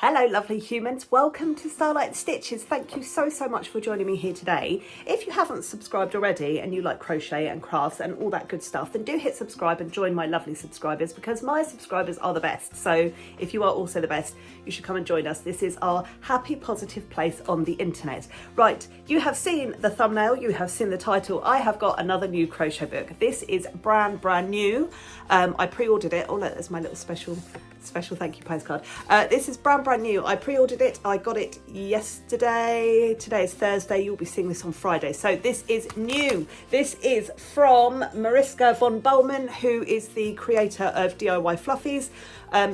Hello lovely humans, welcome to Starlight Stitches. Thank you so much for joining me here today. If you haven't subscribed already and you like crochet and crafts and all that good stuff, then do hit subscribe and join my lovely subscribers, because my subscribers are the best. So if you are also the best, you should come and join us. This is our happy positive place on the internet. Right, you have seen the thumbnail, you have seen the title. I have got another new crochet book. This is brand new. I pre-ordered it. Oh look, there's my little special thank you postcard. This is brand new. I pre-ordered it. I got it yesterday. Today is Thursday. You'll be seeing this on Friday. So this is new. This is from Mariska vos-bolman, who is the creator of DIY Fluffies.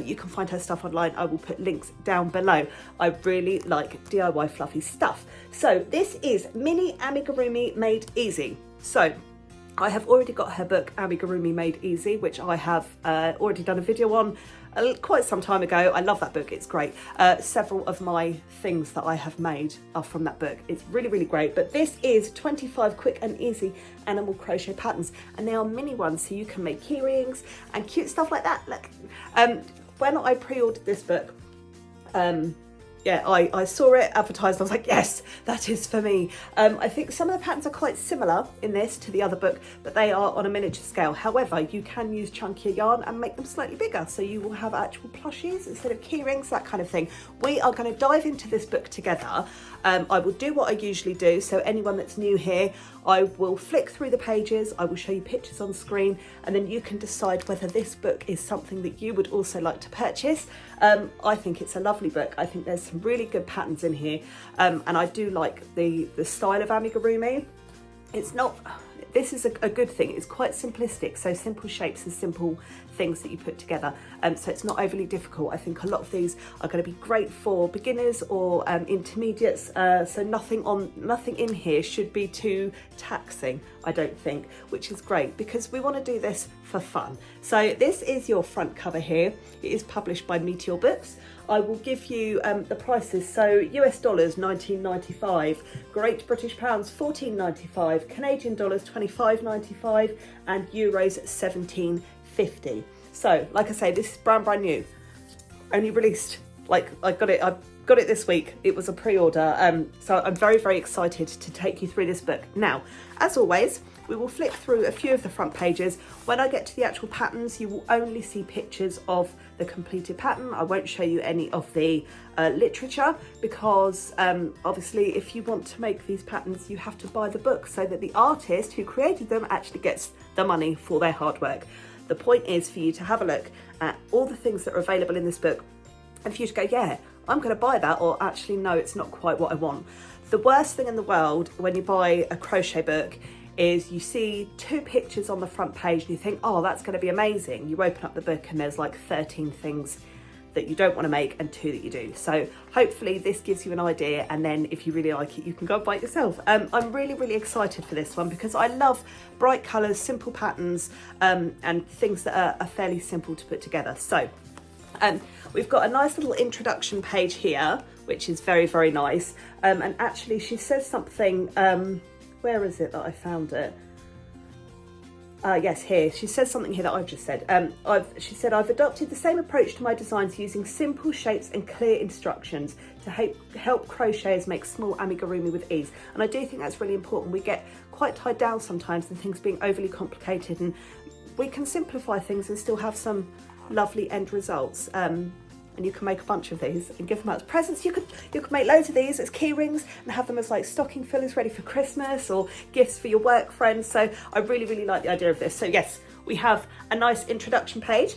You can find her stuff online. I will put links down below. I really like DIY Fluffy stuff. So this is Mini Amigurumi Made Easy. So I have already got her book Amigurumi Made Easy, which I have already done a video on quite some time ago. I love that book, it's great. Several of my things that I have made are from that book. It's really great. But this is 25 quick and easy animal crochet patterns, and they are mini ones, so you can make key rings and cute stuff like that. Look, when I pre-ordered this book, yeah, I saw it advertised. I was like, yes, that is for me. I think some of the patterns are quite similar in this to the other book, but they are on a miniature scale. However, you can use chunkier yarn and make them slightly bigger, so you will have actual plushies instead of key rings, that kind of thing. We are going to dive into this book together. I will do what I usually do. So anyone that's new here, I will flick through the pages, I will show you pictures on screen, and then you can decide whether this book is something that you would also like to purchase. I think it's a lovely book. I think there's some really good patterns in here, and I do like the style of amigurumi. It's not, this is a good thing, it's quite simplistic, so simple shapes and simple things that you put together, so it's not overly difficult. I think a lot of these are going to be great for beginners or intermediates, so nothing in here should be too taxing, I don't think, which is great because we want to do this for fun. So this is your front cover here. It is published by Meteor Books. I will give you the prices. So US dollars $19.95, Great British pounds $14.95, Canadian dollars $25.95, and euros $17.50. So like I say, this is brand new, only released, like I've got it this week. It was a pre-order, so I'm very excited to take you through this book. Now, as always, we will flick through a few of the front pages. When I get to the actual patterns, you will only see pictures of the completed pattern. I won't show you any of the literature, because obviously if you want to make these patterns, you have to buy the book so that the artist who created them actually gets the money for their hard work. The point is for you to have a look at all the things that are available in this book, and for you to go, yeah, I'm going to buy that, or actually no, it's not quite what I want. The worst thing in the world when you buy a crochet book is you see 2 pictures on the front page and you think, oh, that's going to be amazing. You open up the book and there's like 13 things that you don't want to make and 2 that you do. So hopefully this gives you an idea, and then if you really like it, you can go and buy it yourself. I'm really excited for this one because I love bright colours, simple patterns, and things that are fairly simple to put together. So we've got a nice little introduction page here, which is very nice. And actually she says something, where is it that I found it? Yes, here. She says something here that I've just said. She said, I've adopted the same approach to my designs using simple shapes and clear instructions to help crocheters make small amigurumi with ease. And I do think that's really important. We get quite tied down sometimes in things being overly complicated, and we can simplify things and still have some lovely end results. And you can make a bunch of these and give them out as presents. You could make loads of these as key rings and have them as like stocking fillers ready for Christmas, or gifts for your work friends. So I really like the idea of this. So yes, we have a nice introduction page.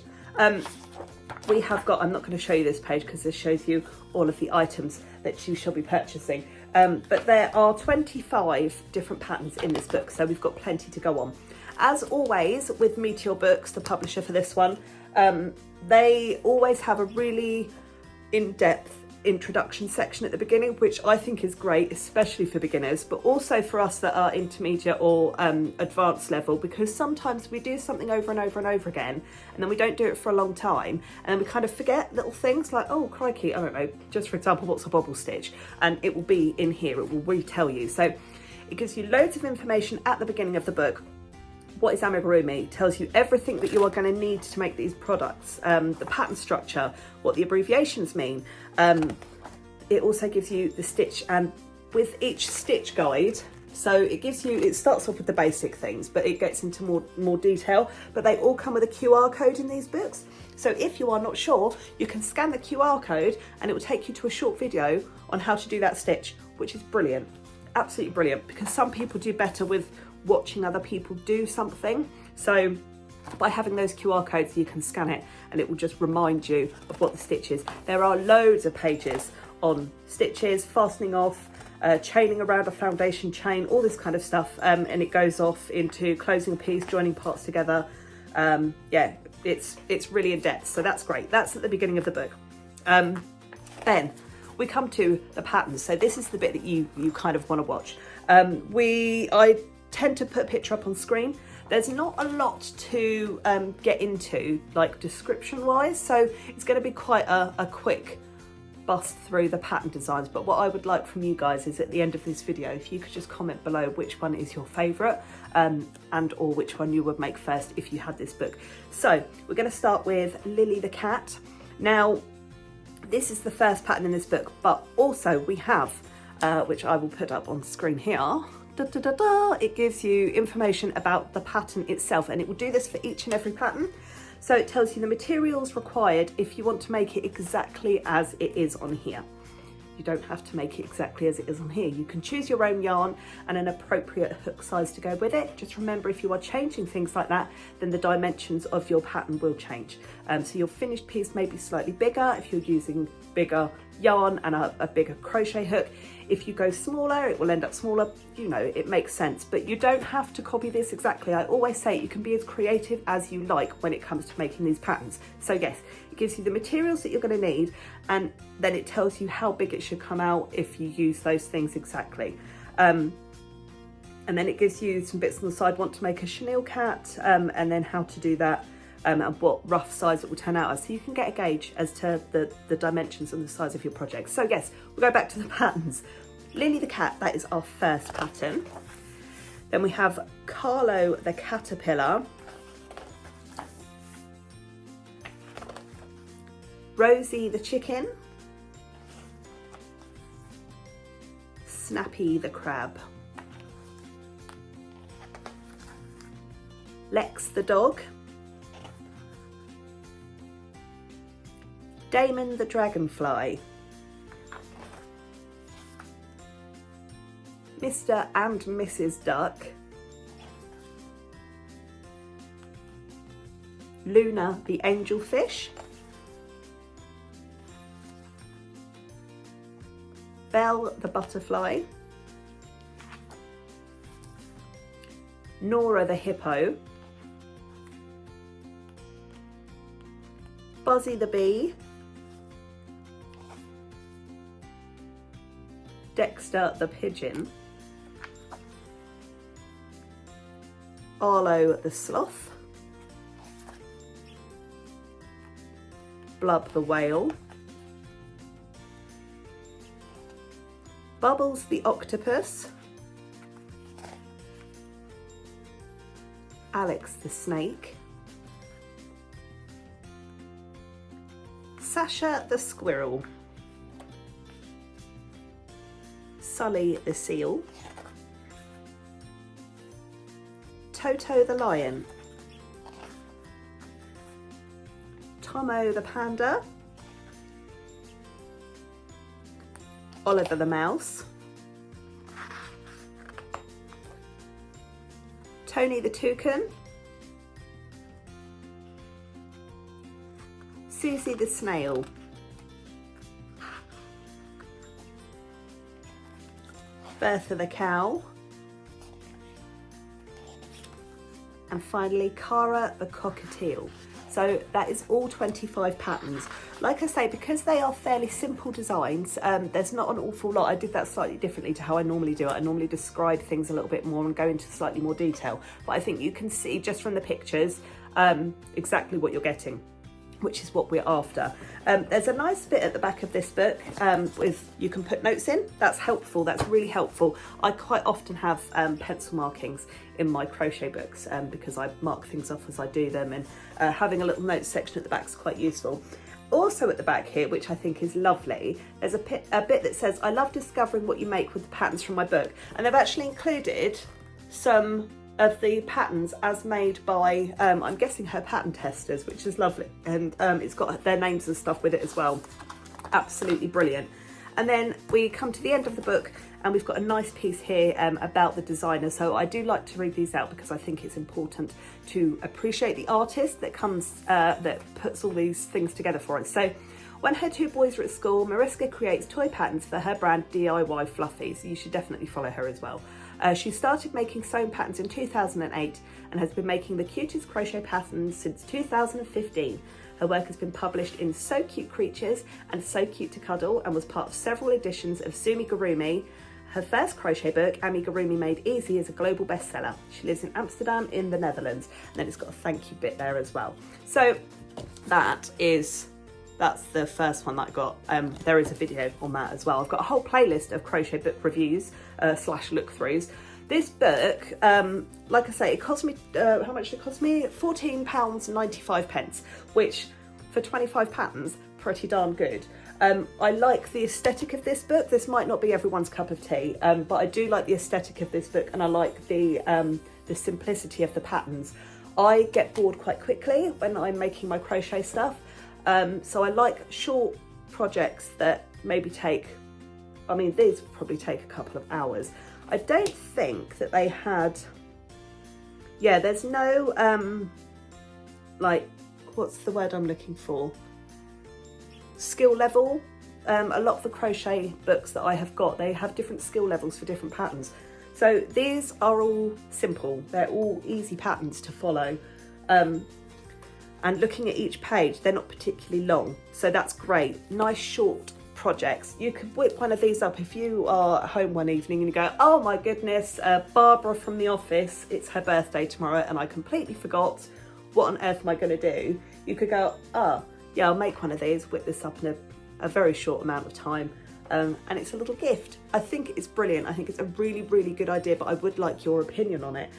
We have got, I'm not going to show you this page because this shows you all of the items that you shall be purchasing. But there are 25 different patterns in this book, so we've got plenty to go on. As always with Meteor Books, the publisher for this one, they always have a really in-depth introduction section at the beginning, which I think is great, especially for beginners, but also for us that are intermediate or advanced level, because sometimes we do something over and over again, and then we don't do it for a long time, and then we kind of forget little things like, oh crikey, I don't know, just for example, what's a bobble stitch? And it will be in here, it will retell you. So it gives you loads of information at the beginning of the book. what is amigurumi? It tells you everything that you are going to need to make these products, the pattern structure, what the abbreviations mean. It also gives you the stitch, and with each stitch guide, so it gives you, it starts off with the basic things, but it gets into more detail, but they all come with a QR code in these books. So if you are not sure, you can scan the QR code and it will take you to a short video on how to do that stitch, which is brilliant, absolutely brilliant, because some people do better with watching other people do something. So by having those QR codes, you can scan it and it will just remind you of what the stitch is. There are loads of pages on stitches, fastening off, chaining around a foundation chain, all this kind of stuff, and it goes off into closing a piece, joining parts together. Yeah, it's really in depth, so that's great. That's at the beginning of the book. Then we come to the patterns. So this is the bit that you kind of want to watch. I tend to put a picture up on screen. There's not a lot to get into, like description wise, so it's going to be quite a quick bust through the pattern designs. But what I would like from you guys is at the end of this video, if you could just comment below which one is your favourite, and or which one you would make first if you had this book. So we're going to start with Lily the cat. Now this is the first pattern in this book, but also we have, which I will put up on screen here, it gives you information about the pattern itself, and it will do this for each and every pattern. So it tells you the materials required if you want to make it exactly as it is on here. You don't have to make it exactly as it is on here. You can choose your own yarn and an appropriate hook size to go with it. Just remember, if you are changing things like that, then the dimensions of your pattern will change. So your finished piece may be slightly bigger if you're using bigger yarn and a bigger crochet hook. If you go smaller, it will end up smaller. You know, it makes sense, but you don't have to copy this exactly. I always say you can be as creative as you like when it comes to making these patterns. So yes, it gives you the materials that you're going to need, and then it tells you how big it should come out if you use those things exactly. And then it gives you some bits on the side. Want to make a chenille cat, and then how to do that, and what rough size it will turn out as, so you can get a gauge as to the dimensions and the size of your project. So yes, we'll go back to the patterns. Lily the cat, that is our first pattern. Then we have Carlo the caterpillar, Rosie the chicken, Snappy the crab, Lex the dog, Damon the dragonfly, Mr. and Mrs. Duck, Luna the angelfish, Belle the butterfly, Nora the hippo, Buzzy the bee, Dexter the pigeon, Arlo the sloth, Blub the whale, Bubbles the octopus, Alex the snake, Sasha the squirrel, Sully the seal, Toto the lion, Tomo the panda, Oliver the mouse, Tony the toucan, Susie the snail, Bertha the cow, and finally Cara the cockatiel. So that is all 25 patterns. Like I say, because they are fairly simple designs, there's not an awful lot. I did that slightly differently to how I normally do it. I normally describe things a little bit more and go into slightly more detail. But I think you can see just from the pictures exactly what you're getting. which is what we're after. There's a nice bit at the back of this book with you can put notes in. That's helpful, that's really helpful. I quite often have pencil markings in my crochet books because I mark things off as I do them, and having a little notes section at the back is quite useful. Also at the back here, which I think is lovely, there's a bit that says, I love discovering what you make with the patterns from my book. And they've actually included some of the patterns as made by, I'm guessing her pattern testers, which is lovely. And it's got their names and stuff with it as well. Absolutely brilliant. And then we come to the end of the book and we've got a nice piece here about the designer. So I do like to read these out because I think it's important to appreciate the artist that puts all these things together for us. So when her two boys are at school, Mariska creates toy patterns for her brand DIY Fluffies. You should definitely follow her as well. She started making sewn patterns in 2008 and has been making the cutest crochet patterns since 2015. Her work has been published in So Cute Creatures and So Cute to Cuddle and was part of several editions of Amigurumi. Her first crochet book, Amigurumi Made Easy, is a global bestseller. She lives in Amsterdam in the Netherlands, and then it's got a thank you bit there as well. So that's the first one that I got. There is a video on that as well. I've got a whole playlist of crochet book reviews slash look-throughs. This book, like I say, it cost me, how much did it cost me? £14.95, which for 25 patterns, pretty darn good. I like the aesthetic of this book. This might not be everyone's cup of tea, but I do like the aesthetic of this book, and I like the simplicity of the patterns. I get bored quite quickly when I'm making my crochet stuff, so I like short projects that maybe take, I mean, these would probably take a couple of hours. I don't think that they had, yeah, there's no, like, what's the word I'm looking for? Skill level. A lot of the crochet books that I have got, they have different skill levels for different patterns. So these are all simple, they're all easy patterns to follow. And looking at each page, they're not particularly long, so that's great. Nice short projects. You could whip one of these up if you are at home one evening and you go, oh my goodness, Barbara from the office, it's her birthday tomorrow and I completely forgot, what on earth am I going to do? You could go, yeah, I'll make one of these, whip this up in a very short amount of time, and it's a little gift. I think it's brilliant. I think it's a really, really good idea, but I would like your opinion on it.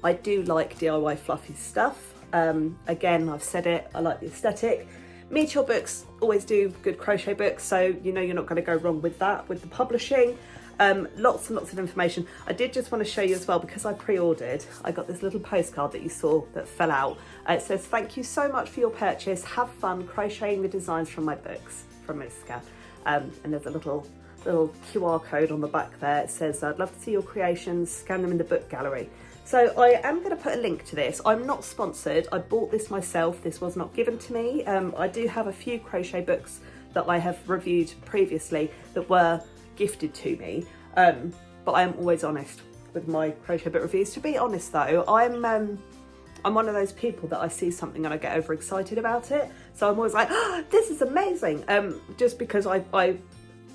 I do like DIY Fluffy stuff. Again, I've said it, I like the aesthetic. Meteor books always do good crochet books, so you know you're not going to go wrong with that, with the publishing. Lots and lots of information. I did just want to show you as well, because I pre-ordered, I got this little postcard that you saw that fell out. It says, thank you so much for your purchase. Have fun crocheting the designs from my books, from Mariska. And there's a little QR code on the back there. It says, I'd love to see your creations, scan them in the book gallery. So I am going to put a link to this. I'm not sponsored. I bought this myself. This was not given to me. I do have a few crochet books that I have reviewed previously that were gifted to me, but I am always honest with my crochet book reviews. To be honest though, I'm one of those people that I see something and I get overexcited about it, so I'm always like, oh, this is amazing, just because I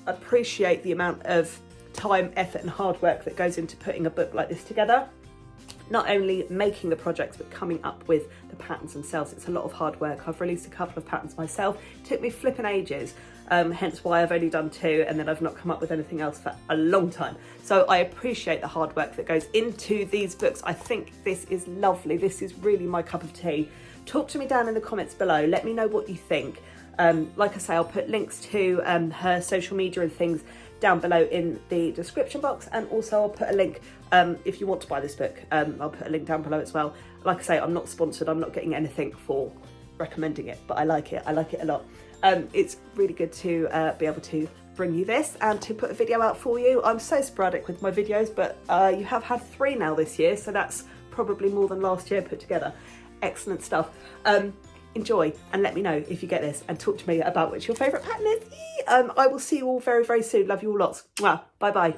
appreciate the amount of time, effort and hard work that goes into putting a book like this together. Not only making the projects, but coming up with the patterns themselves. It's a lot of hard work. I've released a couple of patterns myself. It took me flipping ages, hence why I've only done 2, and then I've not come up with anything else for a long time. So I appreciate the hard work that goes into these books. I think this is lovely. This is really my cup of tea. Talk to me down in the comments below. Let me know what you think. Like I say, I'll put links to her social media and things down below in the description box, and also I'll put a link if you want to buy this book. I'll put a link down below as well. Like I say, I'm not sponsored, I'm not getting anything for recommending it, but I like it a lot. It's really good to be able to bring you this and to put a video out for you. I'm so sporadic with my videos, but you have had 3 now this year, so that's probably more than last year put together. Excellent stuff. Enjoy and let me know if you get this, and talk to me about which your favourite pattern is. I will see you all very, very soon. Love you all lots. Bye bye.